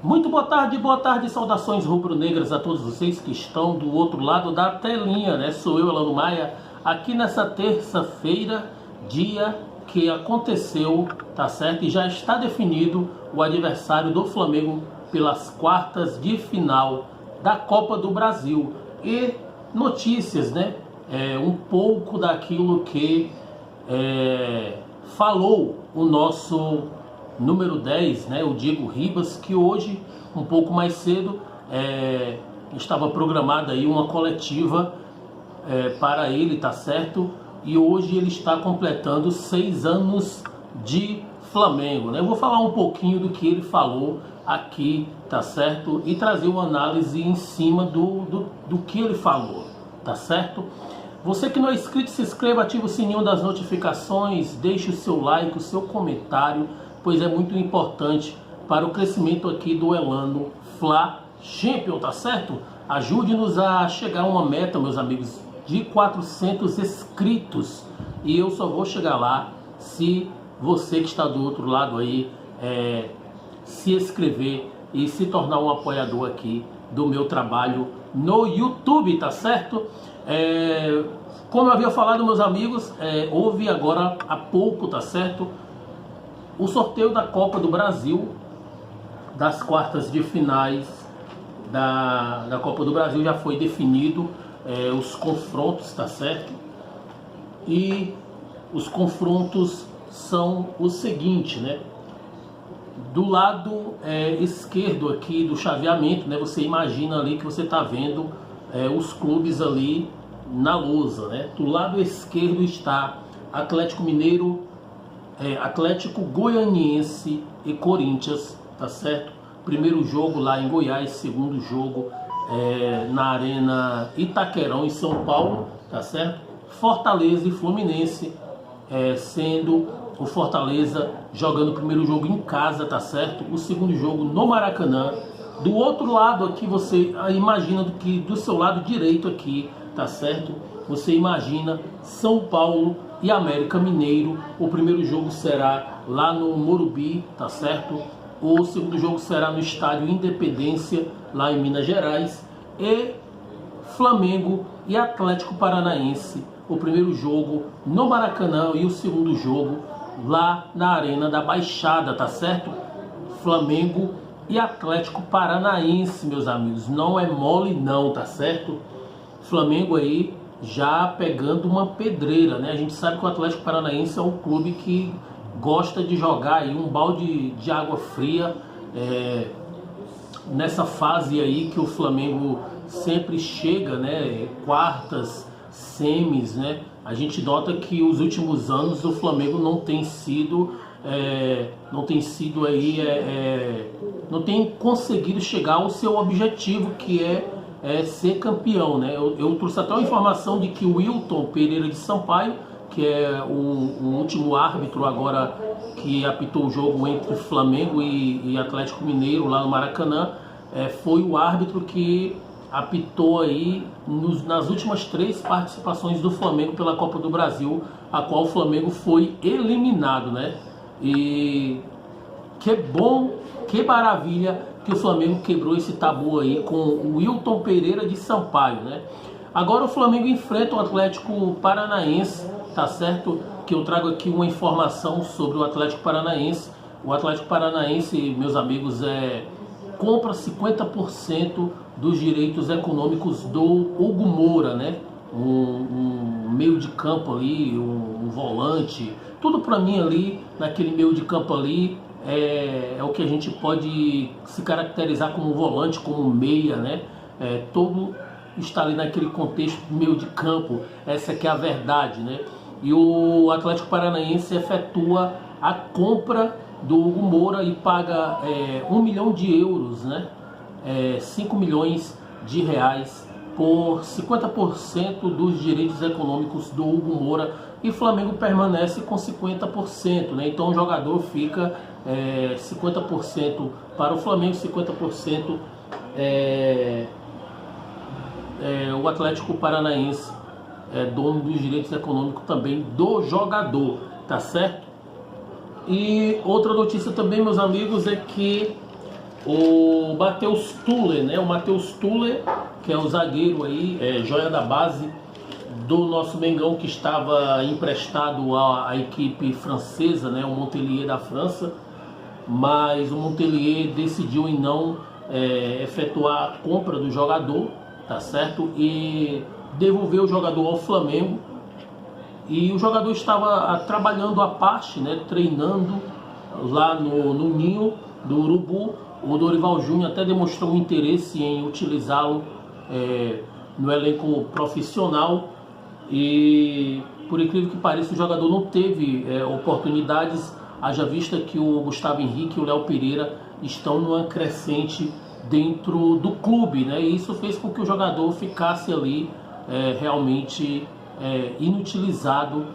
Muito boa tarde, saudações rubro-negras a todos vocês que estão do outro lado da telinha, né? Sou eu, Elano Maia, aqui nessa terça-feira, dia que aconteceu, tá certo? E já está definido o adversário do Flamengo pelas quartas de final da Copa do Brasil. E notícias, né? Um pouco daquilo que falou o nosso número 10, né, o Diego Ribas, que hoje, um pouco mais cedo, estava programada aí uma coletiva para ele, tá certo? E hoje ele está completando 6 anos de Flamengo, né? Eu vou falar um pouquinho do que ele falou aqui, tá certo? E trazer uma análise em cima do que ele falou, tá certo? Você que não é inscrito, se inscreva, ative o sininho das notificações, deixe o seu like, o seu comentário, pois é muito importante para o crescimento aqui do Elano Fla Champion, tá certo? Ajude-nos a chegar a uma meta, meus amigos, de 400 inscritos. E eu só vou chegar lá se você que está do outro lado aí se inscrever e se tornar um apoiador aqui do meu trabalho no YouTube, tá certo? Como eu havia falado, meus amigos, houve agora há pouco, tá certo, o sorteio da Copa do Brasil, das quartas de finais da Copa do Brasil. Já foi definido os confrontos, tá certo? E os confrontos são o seguinte, né? Do lado esquerdo aqui do chaveamento, né? Você imagina ali que você está vendo os clubes ali na lousa, né? Do lado esquerdo está Atlético Mineiro, Atlético Goianiense e Corinthians, tá certo? Primeiro jogo lá em Goiás, segundo jogo na Arena Itaquerão, em São Paulo, tá certo? Fortaleza e Fluminense, sendo o Fortaleza jogando o primeiro jogo em casa, tá certo? O segundo jogo no Maracanã. Do outro lado aqui, você imagina que do seu lado direito aqui, tá certo? Você imagina São Paulo e América Mineiro. O primeiro jogo será lá no Morumbi, tá certo? O segundo jogo será no Estádio Independência, lá em Minas Gerais. E Flamengo e Atlético Paranaense. O primeiro jogo no Maracanã e o segundo jogo lá na Arena da Baixada, tá certo? Flamengo e Atlético Paranaense, meus amigos. Não é mole não, tá certo? Flamengo aí já pegando uma pedreira, né? A gente sabe que o Atlético Paranaense é um clube que gosta de jogar aí um balde de água fria nessa fase aí que o Flamengo sempre chega, né? Quartas, semis, né? A gente nota que os últimos anos o Flamengo não tem conseguido chegar ao seu objetivo, que é ser campeão, né? Eu trouxe até uma informação de que o Wilton Pereira de Sampaio, que é o último árbitro agora que apitou o jogo entre Flamengo e Atlético Mineiro lá no Maracanã, foi o árbitro que apitou aí nas últimas 3 participações do Flamengo pela Copa do Brasil, a qual o Flamengo foi eliminado, né? E que bom, que maravilha que o Flamengo quebrou esse tabu aí com o Wilton Pereira de Sampaio, né? Agora o Flamengo enfrenta o Atlético Paranaense, tá certo? Que eu trago aqui uma informação sobre o Atlético Paranaense. O Atlético Paranaense, meus amigos, compra 50% dos direitos econômicos do Hugo Moura, né? Um meio de campo ali, um volante, tudo para mim ali, naquele meio de campo ali, é o que a gente pode se caracterizar como volante, como meia, né? Todo está ali naquele contexto meio de campo, essa que é a verdade, né? E o Atlético Paranaense efetua a compra do Hugo Moura e paga 1 milhão de euros, né? 5 milhões de reais por 50% dos direitos econômicos do Hugo Moura, e o Flamengo permanece com 50%, né? Então o jogador fica 50% para o Flamengo, 50% o Atlético Paranaense é dono dos direitos econômicos também do jogador, tá certo? E outra notícia também, meus amigos, é que O Matheus Tuller, né? O Matheus Tuller, que é o zagueiro aí, joia da base do nosso Mengão, que estava emprestado à equipe francesa, né? O Montpellier da França, mas o Montpellier decidiu em não efetuar a compra do jogador, tá certo? E devolveu o jogador ao Flamengo. E o jogador estava trabalhando à parte, né? Treinando lá no ninho do Urubu. O Dorival Júnior até demonstrou um interesse em utilizá-lo no elenco profissional, e por incrível que pareça o jogador não teve oportunidades, haja vista que o Gustavo Henrique e o Léo Pereira estão numa crescente dentro do clube, né? E isso fez com que o jogador ficasse ali realmente inutilizado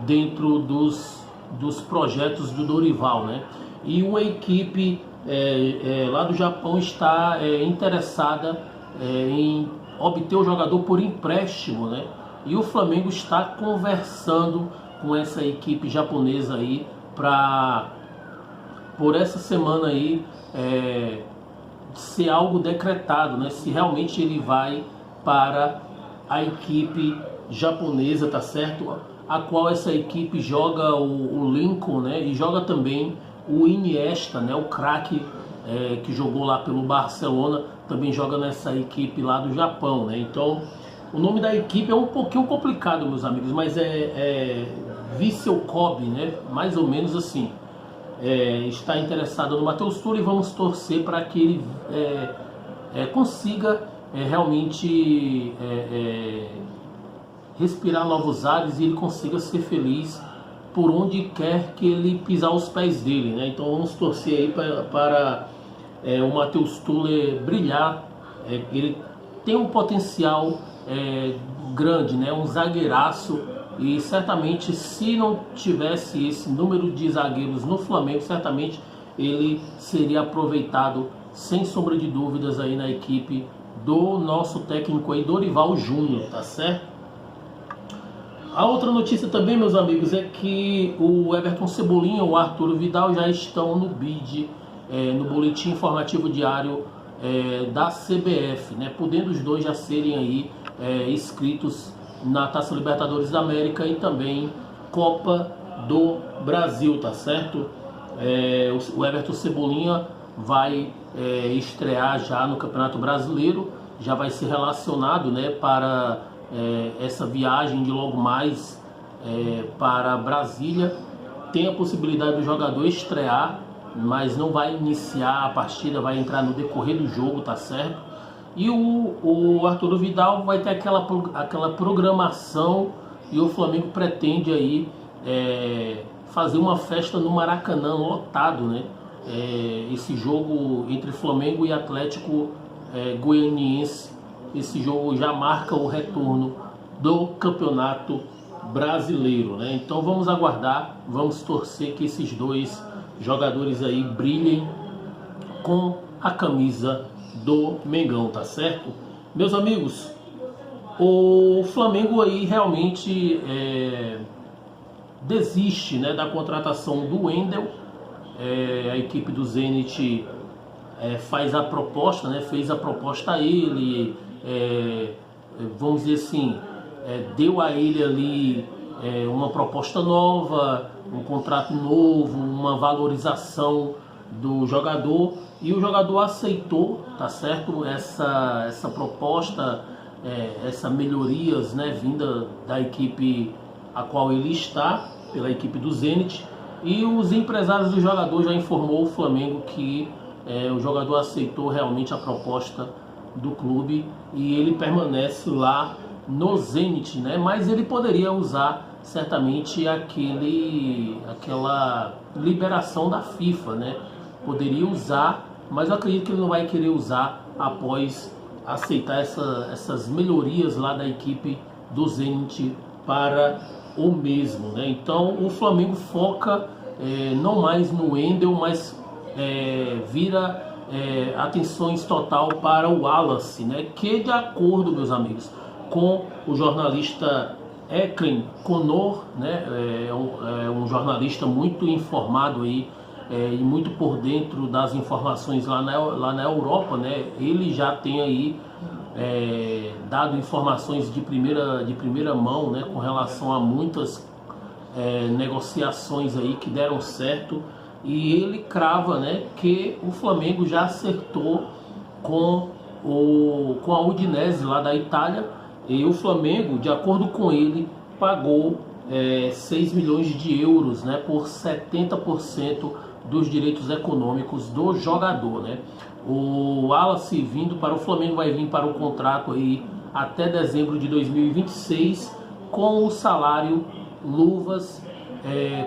dentro dos projetos do Dorival, né? E uma equipe lá do Japão está interessada em obter o jogador por empréstimo, né? E o Flamengo está conversando com essa equipe japonesa aí para, por essa semana aí, ser algo decretado, né? Se realmente ele vai para a equipe japonesa, tá certo? A qual essa equipe joga o Lincoln, né? E joga também o Iniesta, né? O craque que jogou lá pelo Barcelona, também joga nessa equipe lá do Japão, né? Então, o nome da equipe é um pouquinho complicado, meus amigos, mas Vissel Kobe, né? Mais ou menos assim. Está interessado no Matheus Tuller, e vamos torcer para que ele consiga realmente respirar novos ares e ele consiga ser feliz por onde quer que ele pisar os pés dele, né? Então vamos torcer aí para o Matheus Tuller brilhar. Ele tem um potencial grande, né? Um zagueiraço, e certamente se não tivesse esse número de zagueiros no Flamengo, certamente ele seria aproveitado sem sombra de dúvidas aí na equipe do nosso técnico aí, Dorival Júnior, tá certo? A outra notícia também, meus amigos, é que o Everton Cebolinha e o Arturo Vidal já estão no BID, no Boletim Informativo Diário da CBF, né? Podendo os dois já serem aí inscritos na Taça Libertadores da América e também Copa do Brasil, tá certo? O Everton Cebolinha vai estrear já no Campeonato Brasileiro, já vai ser relacionado, né, para essa viagem de logo mais para Brasília. Tem a possibilidade do jogador estrear, mas não vai iniciar a partida, vai entrar no decorrer do jogo, tá certo? E o Arturo Vidal vai ter aquela programação, e o Flamengo pretende aí fazer uma festa no Maracanã lotado, né? Esse jogo entre Flamengo e Atlético Goianiense, esse jogo já marca o retorno do Campeonato Brasileiro, né? Então vamos aguardar, vamos torcer que esses dois jogadores aí brilhem com a camisa do Mengão, tá certo? Meus amigos, o Flamengo aí realmente desiste, né, da contratação do Wendel. A equipe do Zenit faz a proposta, né, fez a proposta a ele, vamos dizer assim, deu a ele ali uma proposta nova, um contrato novo, uma valorização do jogador, e o jogador aceitou, tá certo, essa proposta, essa melhorias, né, vinda da equipe a qual ele está, pela equipe do Zenit, e os empresários do jogador já informou o Flamengo que o jogador aceitou realmente a proposta do clube e ele permanece lá no Zenit, né? Mas ele poderia usar certamente aquela liberação da FIFA, né? Poderia usar, mas eu acredito que ele não vai querer usar após aceitar essas melhorias lá da equipe do Zenit para o mesmo, né? Então o Flamengo foca não mais no Wendel, mas vira atenções total para o Wallace, né? Que, de acordo, meus amigos, com o jornalista Ekren Conor, né? Um jornalista muito informado aí e muito por dentro das informações lá na Europa, né? Ele já tem aí dado informações de primeira mão, né, com relação a muitas negociações aí que deram certo, e ele crava, né, que o Flamengo já acertou com a Udinese lá da Itália, e o Flamengo, de acordo com ele, pagou 6 milhões de euros, né, por 70% dos direitos econômicos do jogador, né? O Wallace vindo para o Flamengo vai vir para o contrato aí até dezembro de 2026 com o salário luvas,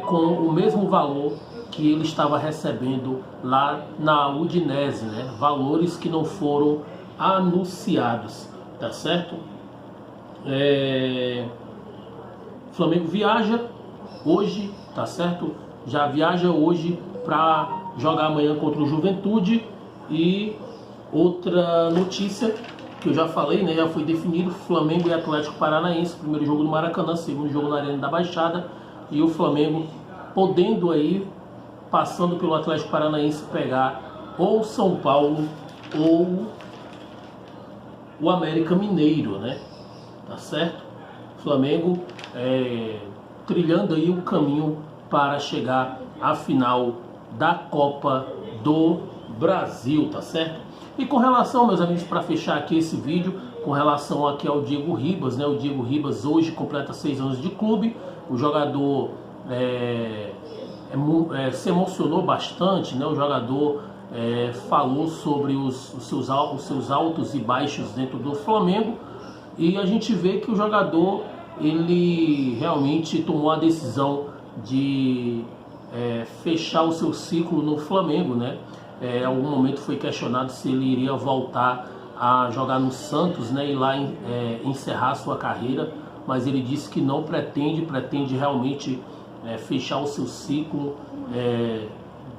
com o mesmo valor que ele estava recebendo lá na Udinese, né? Valores que não foram anunciados, tá certo? O Flamengo viaja hoje, tá certo? Já viaja hoje para jogar amanhã contra o Juventude. E outra notícia que eu já falei, né, já foi definido: Flamengo e Atlético Paranaense, primeiro jogo no Maracanã, segundo jogo na Arena da Baixada, e o Flamengo podendo aí, passando pelo Atlético Paranaense, pegar ou São Paulo ou o América Mineiro, né? Tá certo? Flamengo trilhando aí o caminho para chegar à final da Copa do Brasil, tá certo? E com relação, meus amigos, para fechar aqui esse vídeo, com relação aqui ao Diego Ribas, né? O Diego Ribas hoje completa 6 anos de clube. O jogador se emocionou bastante, né? O jogador falou sobre os seus altos e baixos dentro do Flamengo, e a gente vê que o jogador, ele realmente tomou a decisão de fechar o seu ciclo no Flamengo, né? Em algum momento foi questionado se ele iria voltar a jogar no Santos, né, e lá encerrar sua carreira, mas ele disse que não pretende realmente fechar o seu ciclo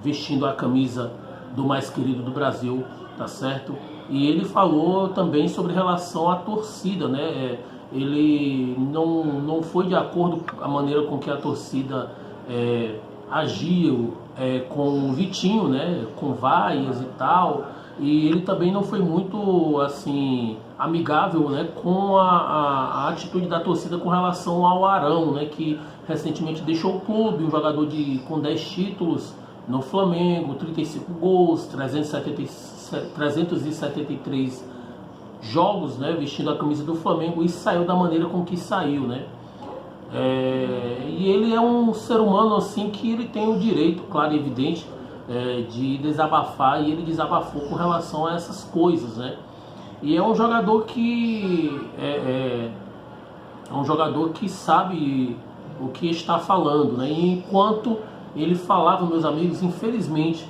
vestindo a camisa do mais querido do Brasil, tá certo? E ele falou também sobre relação à torcida, né? Ele não foi de acordo com a maneira com que a torcida agiu com o Vitinho, né, com vaias e tal, e ele também não foi muito assim amigável, né, com a atitude da torcida com relação ao Arão, né, que recentemente deixou o clube, um jogador com 10 títulos no Flamengo, 35 gols, 373 jogos, né, vestindo a camisa do Flamengo, e saiu da maneira com que saiu, né? E ele é um ser humano assim que ele tem o direito, claro e evidente, de desabafar, e ele desabafou com relação a essas coisas, né? E é um jogador que sabe o que está falando, né? E enquanto ele falava, meus amigos, infelizmente,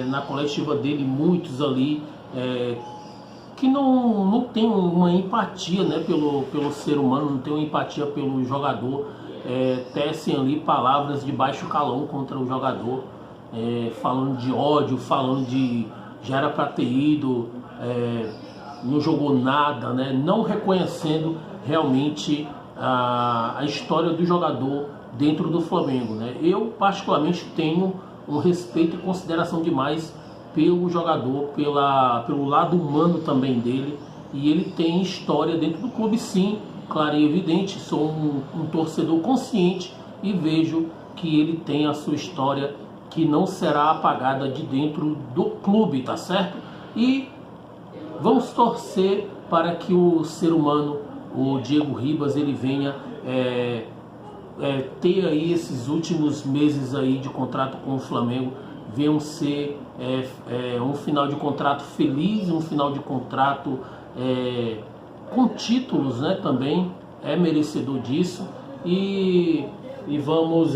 na coletiva dele, muitos ali que não tem uma empatia, né, pelo ser humano, não tem uma empatia pelo jogador, tecem ali palavras de baixo calão contra o jogador, falando de ódio, falando de já era para ter ido, não jogou nada, né, não reconhecendo realmente a história do jogador dentro do Flamengo, né. Eu particularmente tenho um respeito e consideração demais pelo jogador, pelo lado humano também dele, e ele tem história dentro do clube, sim, claro e evidente. Sou um torcedor consciente e vejo que ele tem a sua história que não será apagada de dentro do clube, tá certo? E vamos torcer para que o ser humano, o Diego Ribas, ele venha ter aí esses últimos meses aí de contrato com o Flamengo, venham ser um final de contrato feliz, um final de contrato com títulos, né, também é merecedor disso, e vamos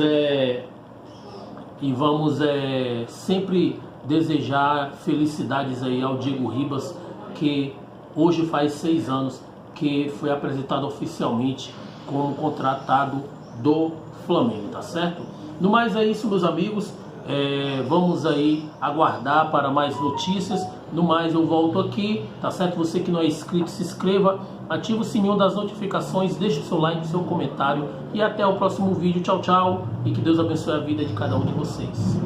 sempre desejar felicidades aí ao Diego Ribas, que hoje faz 6 anos que foi apresentado oficialmente como contratado do Flamengo, tá certo? No mais é isso, meus amigos. Vamos aí aguardar para mais notícias. No mais, eu volto aqui, tá certo? Você que não é inscrito, se inscreva, ativa o sininho das notificações, deixe o seu like, seu comentário, e até o próximo vídeo. Tchau, tchau, e que Deus abençoe a vida de cada um de vocês.